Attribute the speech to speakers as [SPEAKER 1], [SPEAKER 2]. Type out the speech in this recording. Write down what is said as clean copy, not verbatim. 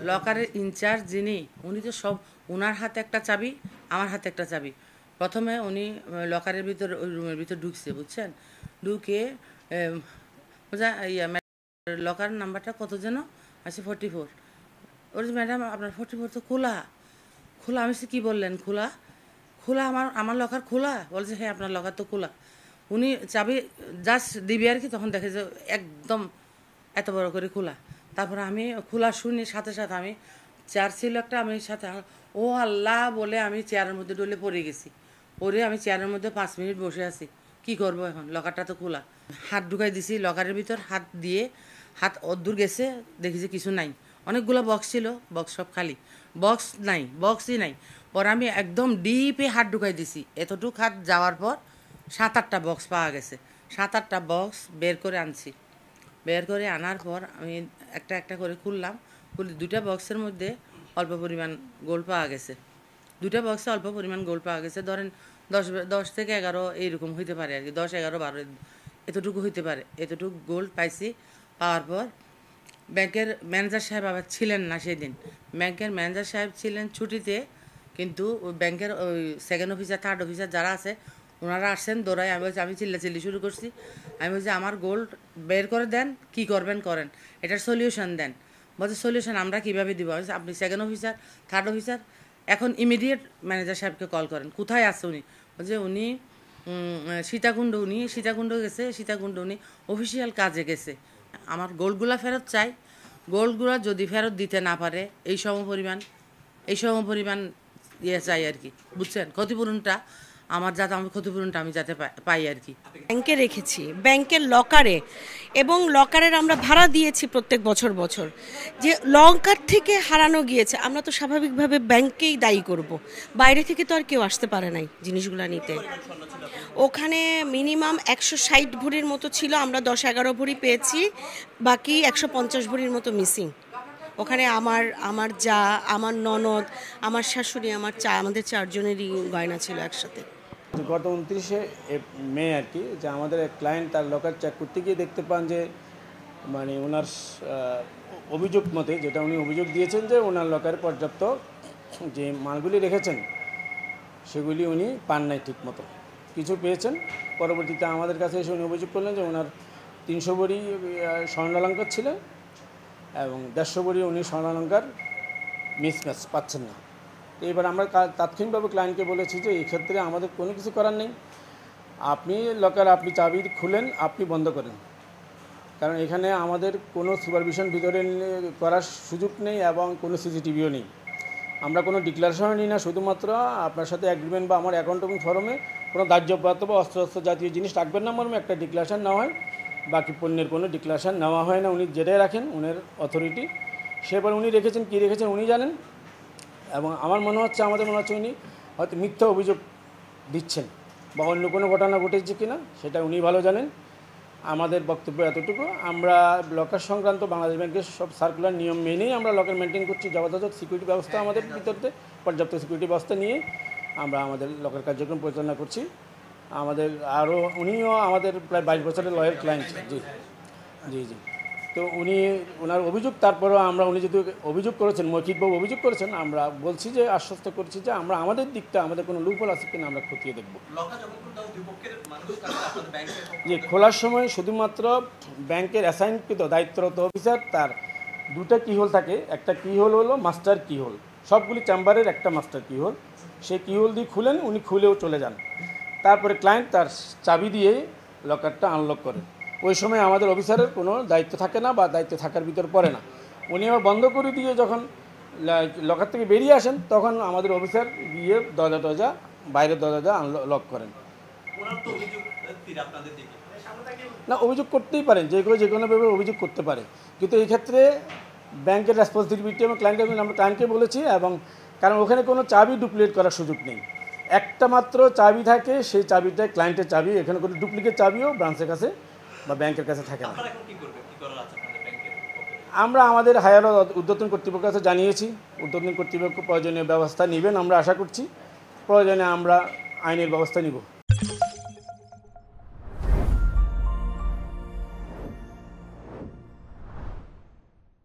[SPEAKER 1] লকারের in charge যিনি উনি তো সব, ওনার হাতে একটা চাবি, আমার হাতে একটা চাবি। প্রথমে উনি লকারের ভিতর, ওই রুমের ভিতর ঢুকছে, বুঝছেন, ঢুকে লকার নাম্বারটা কত যেন আছে, 44। ওর ম্যাডাম আপনার 44 তো খোলা। খোলা, আমি কী বললেন খোলা? খোলা, আমার লকার খোলা? বলছে হ্যাঁ আপনার লকার তো খোলা। উনি চাবি জাস্ট দিবি আর কি, তখন দেখে যে একদম এত বড় করে খোলা। তারপরে আমি খোলা শুনি, সাথে সাথে আমি, চেয়ার ছিল একটা, আমি সাথে ও আল্লাহ বলে আমি চেয়ারের মধ্যে ডলে পড়ে গেছি। পরে আমি চেয়ারের মধ্যে 5 মিনিট বসে আছি, কি করব এখন, লকারটা তো খোলা। হাত ঢুকাই দিছি লকারের ভিতর, হাত দিয়ে হাত অদ্দূর গেছে, দেখি যে কিছু নাই। অনেকগুলো বক্স ছিল, বক্স সব খালি, বক্স নাই, বক্সই নাই। পর আমি একদম ডিপে হাত ঢুকাই দিছি, এতটুকু হাত যাওয়ার পর 7-8টা বক্স পাওয়া গেছে। 7-8টা বক্স বের করে আনছি। বের করে আনার পর আমি একটা একটা করে খুললাম। খুলে 2টা বক্সের মধ্যে অল্প পরিমাণ গোল্ড পাওয়া গেছে। 2টা বক্সে অল্প পরিমাণ গোল্ড পাওয়া গেছে, ধরেন 10 থেকে 11 এইরকম হইতে পারে আর কি, 10, 11, 12 এতটুকু হইতে পারে। এতটুকু গোল্ড পাইছি। পাওয়ার পর ব্যাংকের ম্যানেজার সাহেব আবার ছিলেন না সেদিন। ব্যাংকের ম্যানেজার সাহেব ছিলেন ছুটিতে, কিন্তু ওই ব্যাংকের ওই সেকেন্ড অফিসার, থার্ড অফিসার যারা আছে ওনারা আসছেন দৌড়ায়। আমি চিল্লাচিল্লি শুরু করছি। আমি বলছি আমার গোল্ড বের করে দেন, কি করবেন করেন, এটার সলিউশন দেন। বলছে সলিউশন আমরা কীভাবে দিব? আপনি সেকেন্ড অফিসার, থার্ড অফিসার, এখন ইমিডিয়েট ম্যানেজার সাহেবকে কল করেন। কোথায় আছে উনি? বলছে উনি সীতাকুণ্ড গেছে, সীতাকুণ্ড উনি অফিসিয়াল কাজে গেছে। আমার গোল্ডগুলা ফেরত চাই। গোল্ডগুলো যদি ফেরত দিতে না পারে, এই সমপরিমাণ ইয়ে চাই আর কি, বুঝছেন, ক্ষতিপূরণটা আমি ক্ষতিপূরণটা আমি যাতে পাই আর কি।
[SPEAKER 2] ব্যাংকে রেখেছি, ব্যাংকের লকারে, এবং লকারের আমরা ভাড়া দিয়েছি প্রত্যেক বছর বছর। যে লকার থেকে হারানো গিয়েছে, আমরা তো স্বাভাবিকভাবে ব্যাংকেই দায়ী করব, বাইরে থেকে তো আর কেউ আসতে পারে নাই জিনিসগুলো নিতে। ওখানে মিনিমাম 160 ভরির মতো ছিল, আমরা 10-11 ভরি পেয়েছি, বাকি 150 ভরির মতো মিসিং। ওখানে আমার যা, আমার ননদ, আমার শাশুড়ি, আমাদের 4 জনেরই গয়না ছিল একসাথে।
[SPEAKER 3] গত 29শে মে আর কি, যে আমাদের এক ক্লায়েন্ট তার লকার চেক করতে গিয়ে দেখতে পান যে মানে ওনার অভিযোগ মতে, যেটা উনি অভিযোগ দিয়েছেন, যে ওনার লকারে পর্যাপ্ত যে মালগুলি রেখেছেন সেগুলি উনি পান নাই ঠিক মতো। কিছু পেয়েছেন, পরবর্তীতে আমাদের কাছে এসে উনি অভিযোগ করলেন যে ওনার 300 ভরি স্বর্ণালঙ্কার ছিল এবং 150 ভরি উনি স্বর্ণালঙ্কার মিসম্যাচ পাচ্ছেন না। তো এবার আমরা তাৎক্ষণিকভাবে ক্লায়েন্টকে বলেছি যে এই ক্ষেত্রে আমাদের কোনো কিছু করার নেই, আপনি লকার, আপনি চাবি খুলেন, আপনি বন্ধ করেন, কারণ এখানে আমাদের কোনো সুপারভিশন ভিতরে করার সুযোগ নেই এবং কোনো সিসিটিভিও নেই। আমরা কোনো ডিক্লারেশনও নিই না, শুধুমাত্র আপনার সাথে অ্যাগ্রিমেন্ট বা আমার অ্যাকাউন্ট এবং ফর্মে কোনো দাহ্যপদার্থ বা অস্ত্র জাতীয় জিনিস রাখবেন না মর্মে একটা ডিক্লারেশন নেওয়া হয়। বাকি পণ্যের কোনো ডিক্লারেশন নেওয়া হয় না, উনি যেটাই রাখেন উনার অথরিটি, সেবার উনি রেখেছেন, কী রেখেছেন উনি জানেন। এবং আমাদের মনে হচ্ছে উনি হয়তো মিথ্যা অভিযোগ দিচ্ছেন বা অন্য কোনো ঘটনা ঘটেছে কিনা সেটা উনি ভালো জানেন। আমাদের বক্তব্য এতটুকু, আমরা লকার সংক্রান্ত বাংলাদেশ ব্যাংকের সব সার্কুলার নিয়ম মেনেই আমরা লকার মেনটেন করছি। যথাযথ সিকিউরিটি ব্যবস্থা আমাদের ভিতরতে, পর্যাপ্ত সিকিউরিটি ব্যবস্থা নিয়ে আমরা আমাদের লকার কার্যক্রম পরিচালনা করছি। আরও উনিও আমাদের প্রায় 22 বছরের লয়ার ক্লায়েন্ট। জি জি জি তো ওনার অভিযোগ, তারপরেও উনি যদি অভিযোগ করেছেন, মৌখিকভাবে অভিযোগ করেছেন, আমরা বলছি যে আশ্বস্ত করছি যে আমরা আমাদের দিকটা, আমাদের কোনো লুপহোল আছে কিনা আমরা খতিয়ে দেখব। যে খোলার সময় শুধুমাত্র ব্যাংকের অ্যাসাইনকৃত দায়িত্বরত অফিসার, তার 2টা কিহোল থাকে। একটা কিহোল হলো মাস্টার কিহোল, সবগুলি চেম্বারের একটা মাস্টার কিহোল, সেই কিহোল দিয়ে খুলেন, উনি খুলেও চলে যান। তারপরে ক্লায়েন্ট তার চাবি দিয়ে লকারটা আনলক করে। ওই সময় আমাদের অফিসারের কোনো দায়িত্ব থাকে না বা দায়িত্ব থাকার ভিতর পড়ে না। উনি আবার বন্ধ করে দিয়ে যখন লকার থেকে বেরিয়ে আসেন, তখন আমাদের অফিসার গিয়ে দরজা বাইরের দরজা লক করেন। না, অভিযোগ করতেই পারেন, যে কোনোভাবে অভিযোগ করতে পারে, কিন্তু এই ক্ষেত্রে ব্যাংকের রেসপন্সিবিলিটি এবং আমরা ক্লায়েন্টকে বলেছি, এবং কারণ ওখানে কোনো চাবি ডুপ্লিকেট করার সুযোগ নেই, একটা মাত্র চাবি থাকে, সেই চাবিটা ক্লায়েন্টের চাবি। এখানে কোনো ডুপ্লিকেট চাবিও ব্রাঞ্চের কাছে বা ব্যাংকের কাছে থাকে না। আমরা আমাদের হায়ার ঊর্ধ্বতন কর্তৃপক্ষের কাছে জানিয়েছি, ঊর্ধ্বতন কর্তৃপক্ষ প্রয়োজনীয় ব্যবস্থা নেবেন, আমরা আশা করছি। প্রয়োজনে আমরা আইনের ব্যবস্থা নিব।